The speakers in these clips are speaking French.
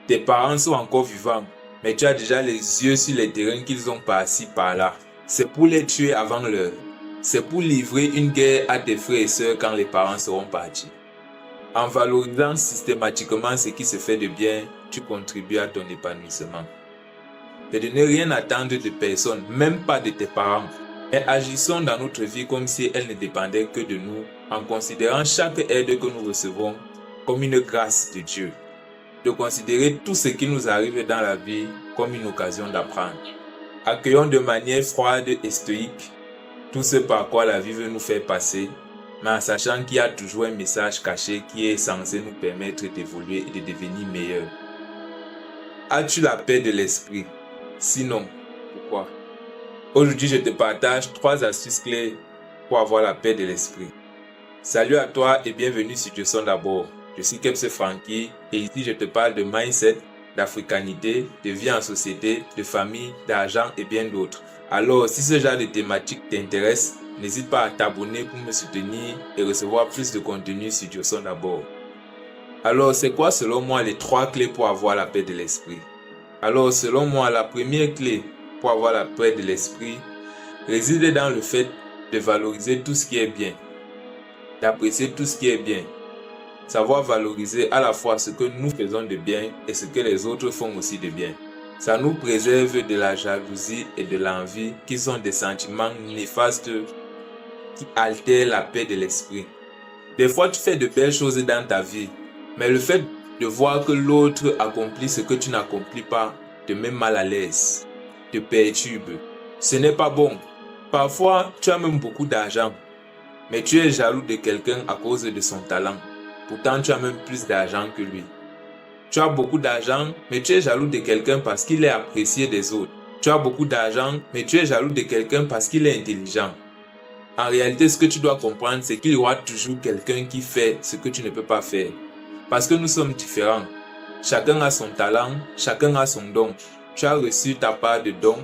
Tes parents sont encore vivants, mais tu as déjà les yeux sur les terrains qu'ils ont par-ci par-là. C'est pour les tuer avant l'heure. C'est pour livrer une guerre à tes frères et sœurs quand les parents seront partis. En valorisant systématiquement ce qui se fait de bien, tu contribues à ton épanouissement. Et de ne rien attendre de personne, même pas de tes parents. Et agissons dans notre vie comme si elle ne dépendait que de nous, en considérant chaque aide que nous recevons comme une grâce de Dieu. De considérer tout ce qui nous arrive dans la vie comme une occasion d'apprendre. Accueillons de manière froide et stoïque tout ce par quoi la vie veut nous faire passer, mais en sachant qu'il y a toujours un message caché qui est censé nous permettre d'évoluer et de devenir meilleurs. As-tu la paix de l'esprit? Sinon, pourquoi? Aujourd'hui, je te partage 3 astuces clés pour avoir la paix de l'esprit. Salut à toi et bienvenue sur Dieu son d'abord. Je suis Kepse Frankie et ici je te parle de mindset, d'africanité, de vie en société, de famille, d'argent et bien d'autres. Alors, si ce genre de thématique t'intéresse, n'hésite pas à t'abonner pour me soutenir et recevoir plus de contenu sur Dieu son d'abord. Alors, c'est quoi selon moi les 3 clés pour avoir la paix de l'esprit? Alors, selon moi, la première clé pour avoir la paix de l'esprit réside dans le fait de valoriser tout ce qui est bien, d'apprécier tout ce qui est bien. Savoir valoriser à la fois ce que nous faisons de bien et ce que les autres font aussi de bien. Ça nous préserve de la jalousie et de l'envie qui sont des sentiments néfastes qui altèrent la paix de l'esprit. Des fois, tu fais de belles choses dans ta vie, mais le fait de voir que l'autre accomplit ce que tu n'accomplis pas te met mal à l'aise, te perturbe. Ce n'est pas bon. Parfois, tu as même beaucoup d'argent, mais tu es jaloux de quelqu'un à cause de son talent. Pourtant, tu as même plus d'argent que lui. Tu as beaucoup d'argent, mais tu es jaloux de quelqu'un parce qu'il est apprécié des autres. Tu as beaucoup d'argent, mais tu es jaloux de quelqu'un parce qu'il est intelligent. En réalité, ce que tu dois comprendre, c'est qu'il y aura toujours quelqu'un qui fait ce que tu ne peux pas faire. Parce que nous sommes différents. Chacun a son talent, chacun a son don. Tu as reçu ta part de don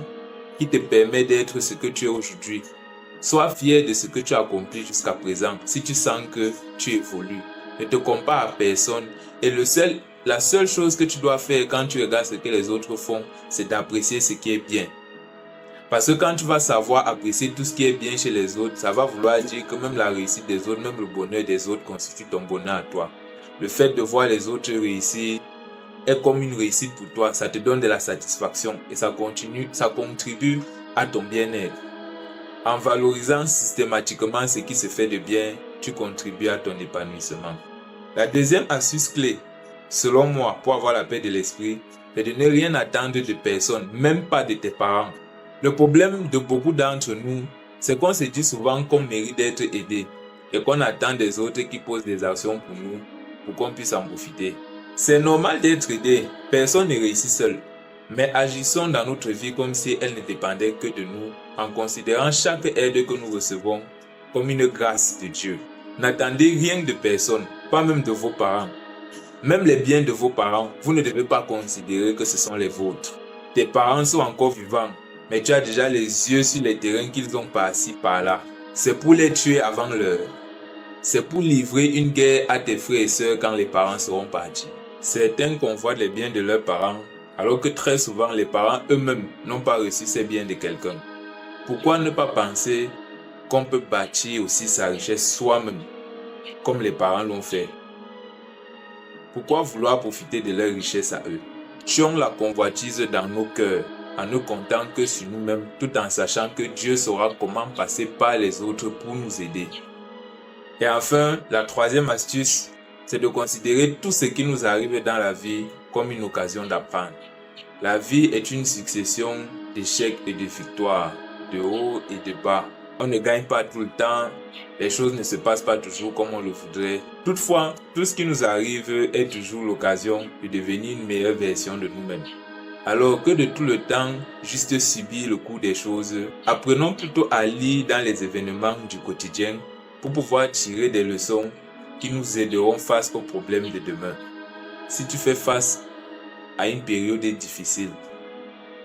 qui te permet d'être ce que tu es aujourd'hui. Sois fier de ce que tu as accompli jusqu'à présent si tu sens que tu évolues. Ne te compare à personne et la seule chose que tu dois faire quand tu regardes ce que les autres font, c'est d'apprécier ce qui est bien. Parce que quand tu vas savoir apprécier tout ce qui est bien chez les autres, ça va vouloir dire que même la réussite des autres, même le bonheur des autres constitue ton bonheur à toi. Le fait de voir les autres réussir est comme une réussite pour toi, ça te donne de la satisfaction et ça contribue à ton bien-être. En valorisant systématiquement ce qui se fait de bien, tu contribues à ton épanouissement. La deuxième astuce clé, selon moi, pour avoir la paix de l'esprit, c'est de ne rien attendre de personne, même pas de tes parents. Le problème de beaucoup d'entre nous, c'est qu'on se dit souvent qu'on mérite d'être aidé et qu'on attend des autres qui posent des actions pour nous, pour qu'on puisse en profiter. C'est normal d'être aidé, personne ne réussit seul. Mais agissons dans notre vie comme si elle ne dépendait que de nous, en considérant chaque aide que nous recevons comme une grâce de Dieu. N'attendez rien de personne, pas même de vos parents. Même les biens de vos parents, vous ne devez pas considérer que ce sont les vôtres. Tes parents sont encore vivants, mais tu as déjà les yeux sur les terrains qu'ils ont par-ci par-là. C'est pour les tuer avant l'heure. C'est pour livrer une guerre à tes frères et sœurs quand les parents seront partis. Certains convoitent les biens de leurs parents, alors que très souvent les parents eux-mêmes n'ont pas reçu ces biens de quelqu'un. Pourquoi ne pas penser qu'on peut bâtir aussi sa richesse soi-même, comme les parents l'ont fait? Pourquoi vouloir profiter de leur richesse à eux? Tuons la convoitise dans nos cœurs, en ne comptant que sur nous-mêmes, tout en sachant que Dieu saura comment passer par les autres pour nous aider. Et enfin, la troisième astuce, c'est de considérer tout ce qui nous arrive dans la vie comme une occasion d'apprendre. La vie est une succession d'échecs et de victoires, de hauts et de bas. On ne gagne pas tout le temps, les choses ne se passent pas toujours comme on le voudrait. Toutefois, tout ce qui nous arrive est toujours l'occasion de devenir une meilleure version de nous-mêmes. Alors que de tout le temps juste subir le cours des choses, apprenons plutôt à lire dans les événements du quotidien pour pouvoir tirer des leçons qui nous aideront face aux problèmes de demain. Si tu fais face à une période difficile,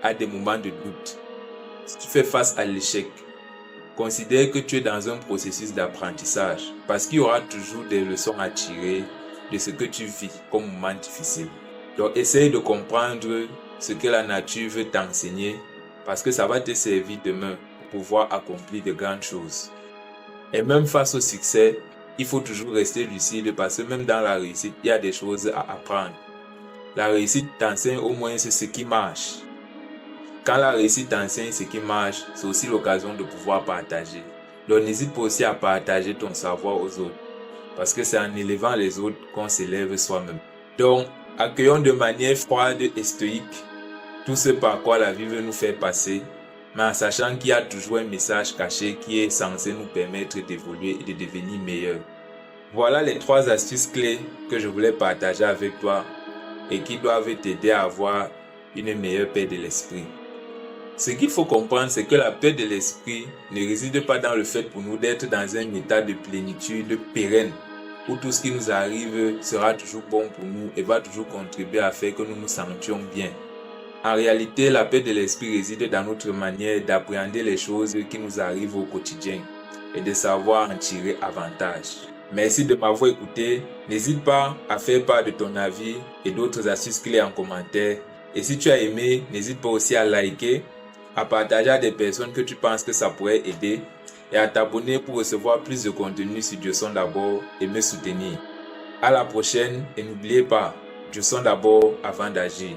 à des moments de doute, si tu fais face à l'échec, considère que tu es dans un processus d'apprentissage parce qu'il y aura toujours des leçons à tirer de ce que tu vis comme moment difficile. Donc, essaye de comprendre ce que la nature veut t'enseigner parce que ça va te servir demain pour pouvoir accomplir de grandes choses. Et même face au succès, il faut toujours rester lucide parce que même dans la réussite, il y a des choses à apprendre. La réussite t'enseigne au moins ce qui marche. Quand la réussite t'enseigne ce qui marche, c'est aussi l'occasion de pouvoir partager. Donc n'hésite pas aussi à partager ton savoir aux autres. Parce que c'est en élevant les autres qu'on s'élève soi-même. Donc, accueillons de manière froide et stoïque tout ce par quoi la vie veut nous faire passer, mais en sachant qu'il y a toujours un message caché qui est censé nous permettre d'évoluer et de devenir meilleurs. Voilà les 3 astuces clés que je voulais partager avec toi et qui doivent t'aider à avoir une meilleure paix de l'esprit. Ce qu'il faut comprendre, c'est que la paix de l'esprit ne réside pas dans le fait pour nous d'être dans un état de plénitude pérenne, où tout ce qui nous arrive sera toujours bon pour nous et va toujours contribuer à faire que nous nous sentions bien. En réalité, la paix de l'esprit réside dans notre manière d'appréhender les choses qui nous arrivent au quotidien et de savoir en tirer avantage. Merci de m'avoir écouté. N'hésite pas à faire part de ton avis et d'autres astuces clés en commentaire. Et si tu as aimé, n'hésite pas aussi à liker, à partager à des personnes que tu penses que ça pourrait aider et à t'abonner pour recevoir plus de contenu sur Dieu son d'abord et me soutenir. À la prochaine et n'oubliez pas, Dieu son d'abord avant d'agir.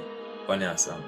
On est ensemble.